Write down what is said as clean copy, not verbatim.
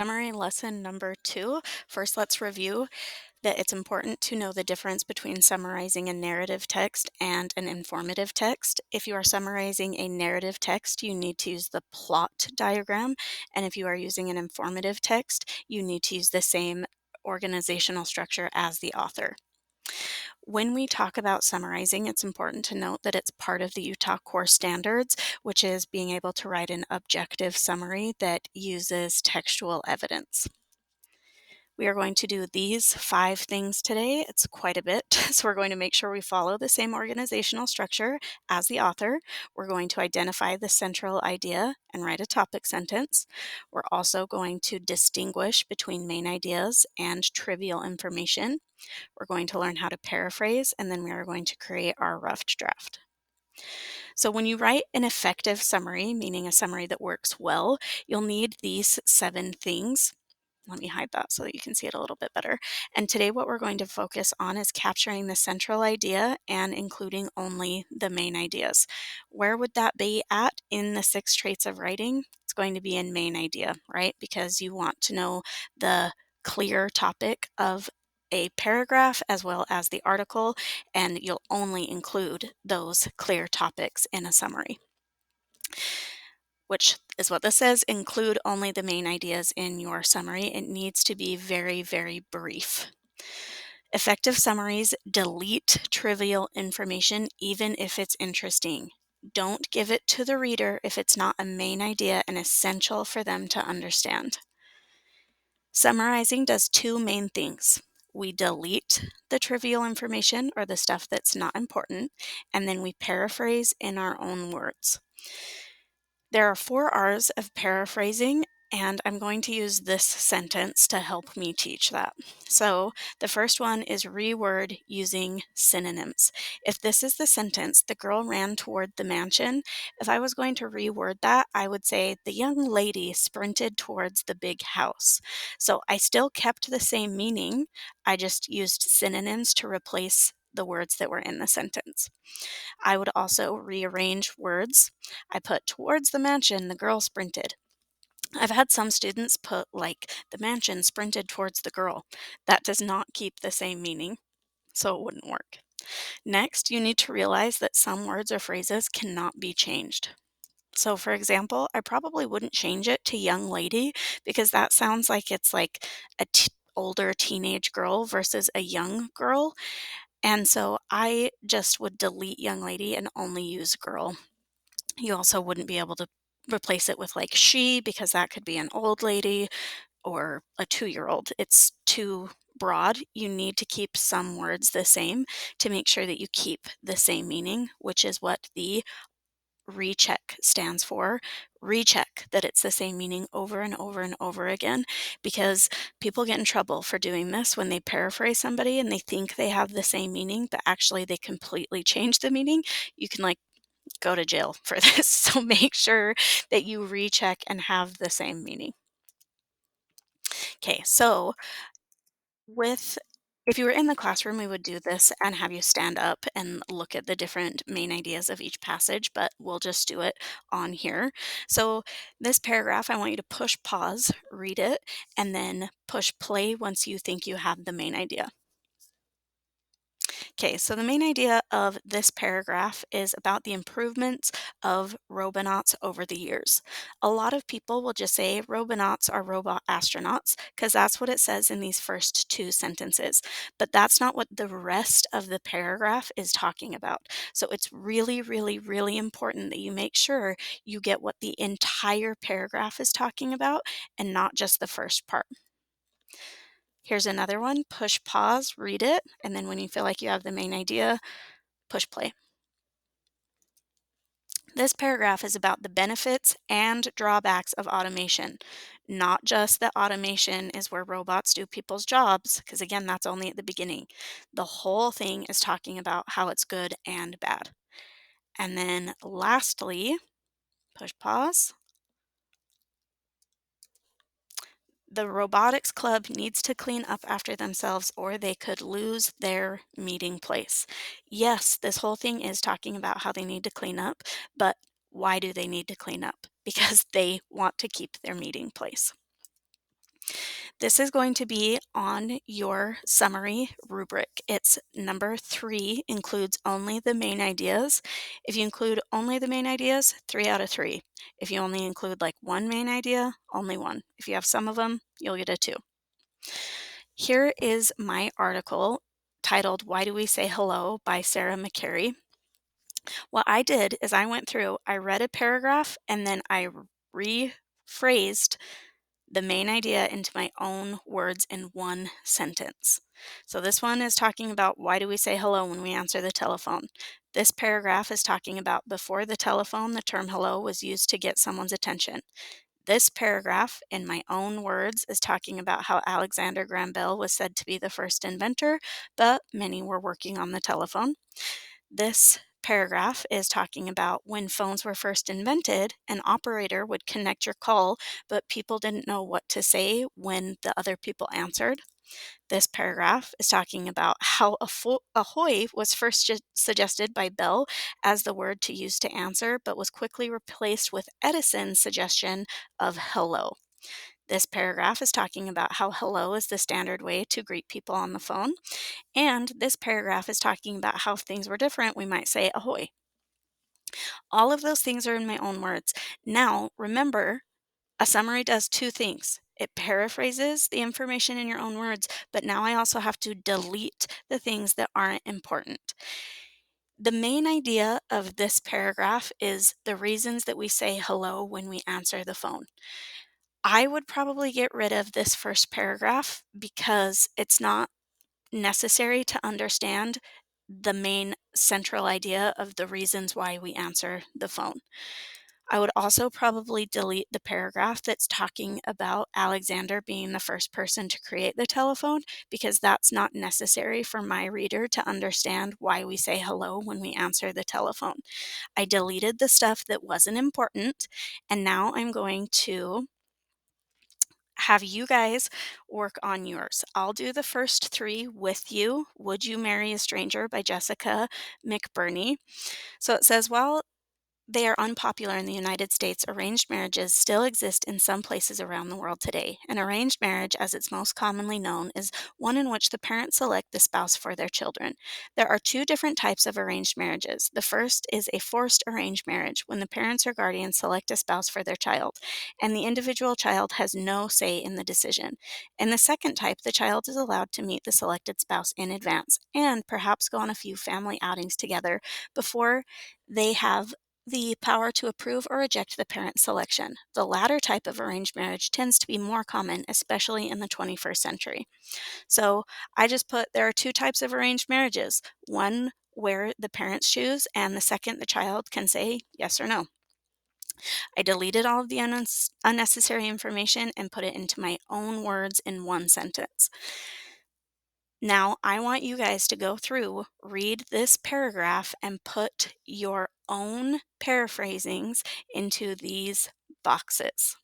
Summary lesson number 2. First, let's review that it's important to know the difference between summarizing a narrative text and an informative text. If you are summarizing a narrative text, you need to use the plot diagram, and if you are using an informative text, you need to use the same organizational structure as the author. When we talk about summarizing, it's important to note that it's part of the Utah Core Standards, which is being able to write an objective summary that uses textual evidence. We are going to do these 5 things today. It's quite a bit, so we're going to make sure we follow the same organizational structure as the author. We're going to identify the central idea and write a topic sentence. We're also going to distinguish between main ideas and trivial information. We're going to learn how to paraphrase, and then we are going to create our rough draft. So when you write an effective summary, meaning a summary that works well, you'll need these 7 things. Let me hide that so that you can see it a little bit better. And today what we're going to focus on is capturing the central idea and including only the main ideas. Where would that be at in the 6 traits of writing? It's going to be in main idea, right? Because you want to know the clear topic of a paragraph as well as the article, and you'll only include those clear topics in a summary, which is what this says. Include only the main ideas in your summary. It needs to be very, very brief. Effective summaries delete trivial information even if it's interesting. Don't give it to the reader if it's not a main idea and essential for them to understand. Summarizing does 2 main things. We delete the trivial information or the stuff that's not important, and then we paraphrase in our own words. There are 4 R's of paraphrasing, and I'm going to use this sentence to help me teach that. So the first one is reword using synonyms. If this is the sentence, the girl ran toward the mansion, if I was going to reword that, I would say the young lady sprinted towards the big house. So I still kept the same meaning, I just used synonyms to replace the words that were in the sentence. I would also rearrange words. I put towards the mansion, the girl sprinted. I've had some students put like the mansion sprinted towards the girl. That does not keep the same meaning, so it wouldn't work. Next, you need to realize that some words or phrases cannot be changed. So for example, I probably wouldn't change it to young lady because that sounds like it's like a older teenage girl versus a young girl. And so I just would delete young lady and only use girl. You also wouldn't be able to replace it with like she because that could be an old lady or a 2-year-old. It's too broad. You need to keep some words the same to make sure that you keep the same meaning, which is what the recheck stands for. Recheck that it's the same meaning over and over and over again, because people get in trouble for doing this when they paraphrase somebody and they think they have the same meaning, but actually they completely change the meaning. You can like go to jail for this. So make sure that you recheck and have the same meaning. Okay, so with if you were in the classroom, we would do this and have you stand up and look at the different main ideas of each passage, but we'll just do it on here. So this paragraph, I want you to push pause, read it, and then push play once you think you have the main idea. Okay, so the main idea of this paragraph is about the improvements of robonauts over the years. A lot of people will just say robonauts are robot astronauts because that's what it says in these first 2 sentences, but that's not what the rest of the paragraph is talking about. So it's really, really, really important that you make sure you get what the entire paragraph is talking about and not just the first part. Here's another one. Push pause, read it, and then when you feel like you have the main idea, push play. This paragraph is about the benefits and drawbacks of automation, not just that automation is where robots do people's jobs, because again, that's only at the beginning. The whole thing is talking about how it's good and bad. And then lastly, push pause. The robotics club needs to clean up after themselves or they could lose their meeting place. Yes, this whole thing is talking about how they need to clean up, but why do they need to clean up? Because they want to keep their meeting place. This is going to be on your summary rubric. It's number 3, includes only the main ideas. If you include only the main ideas, 3 out of 3. If you only include like one main idea, only 1. If you have some of them, you'll get a 2. Here is my article titled "Why Do We Say Hello" by Sarah McCary. What I did is I went through, I read a paragraph, and then I rephrased the main idea into my own words in one sentence. So this one is talking about why do we say hello when we answer the telephone. This paragraph is talking about before the telephone, the term hello was used to get someone's attention. This paragraph, in my own words, is talking about how Alexander Graham Bell was said to be the first inventor, but many were working on the telephone. This paragraph is talking about when phones were first invented, an operator would connect your call, but people didn't know what to say when the other people answered. This paragraph is talking about how ahoy was first suggested by Bell as the word to use to answer, but was quickly replaced with Edison's suggestion of hello. This paragraph is talking about how hello is the standard way to greet people on the phone. And this paragraph is talking about how things were different. We might say ahoy. All of those things are in my own words. Now, remember, a summary does 2 things. It paraphrases the information in your own words, but now I also have to delete the things that aren't important. The main idea of this paragraph is the reasons that we say hello when we answer the phone. I would probably get rid of this first paragraph because it's not necessary to understand the main central idea of the reasons why we answer the phone. I would also probably delete the paragraph that's talking about Alexander being the first person to create the telephone because that's not necessary for my reader to understand why we say hello when we answer the telephone. I deleted the stuff that wasn't important, and now I'm going to have you guys work on yours. I'll do the first 3 with you. Would You Marry a Stranger by Jessica McBurney. So it says, while they are unpopular in the United States, arranged marriages still exist in some places around the world today. An arranged marriage, as it's most commonly known, is one in which the parents select the spouse for their children. There are 2 different types of arranged marriages. The first is a forced arranged marriage, when the parents or guardians select a spouse for their child, and the individual child has no say in the decision. In the second type, the child is allowed to meet the selected spouse in advance, and perhaps go on a few family outings together before they have the power to approve or reject the parent's selection. The latter type of arranged marriage tends to be more common, especially in the 21st century. So I just put there are 2 types of arranged marriages, one where the parents choose, and the second the child can say yes or no. I deleted all of the unnecessary information and put it into my own words in one sentence. Now, I want you guys to go through, read this paragraph, and put your own paraphrasings into these boxes.